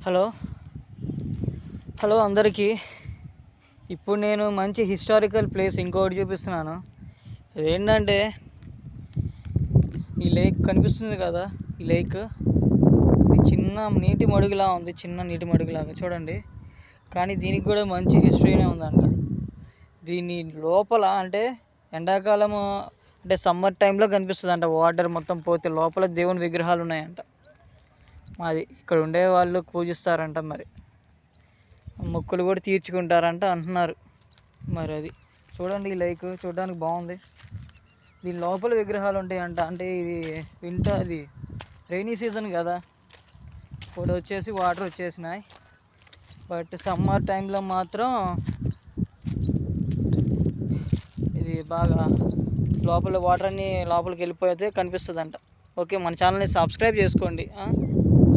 Hello hello అందరికీ. ఇప్పుడు నేను మంచి హిస్టారికల్ ప్లేస్ ఇంకొకటి చూపిస్తున్నాను. ఇదేంటంటే ఈ లేక్ కనిపిస్తుంది కదా, ఈ లేక్ ఇది చిన్న నీటి మడుగులా ఉంది, చిన్న నీటి మడుగులాగా చూడండి. కానీ దీనికి కూడా మంచి హిస్టరీనే ఉందంట. దీని లోపల అంటే ఎండాకాలము అంటే సమ్మర్ టైంలో కనిపిస్తుంది అంట. వాటర్ మొత్తం పోతే లోపల దేవుని విగ్రహాలు ఉన్నాయంట. మాది ఇక్కడ ఉండే వాళ్ళు పూజిస్తారంట, మరి మొక్కులు కూడా తీర్చుకుంటారంట అంటున్నారు. మరి అది చూడండి, ఈ లేక్ చూడడానికి బాగుంది. దీని లోపల విగ్రహాలు ఉంటాయంట. అంటే ఇది ఇది రైనీ సీజన్ కదా, ఇప్పుడు వచ్చేసి వాటర్ వచ్చేసినాయి. బట్ సమ్మర్ టైంలో మాత్రం ఇది బాగా లోపల వాటర్ అన్నీ లోపలికి వెళ్ళిపోతే కనిపిస్తుందంట. ఓకే, మన ఛానల్ని సబ్స్క్రైబ్ చేసుకోండి.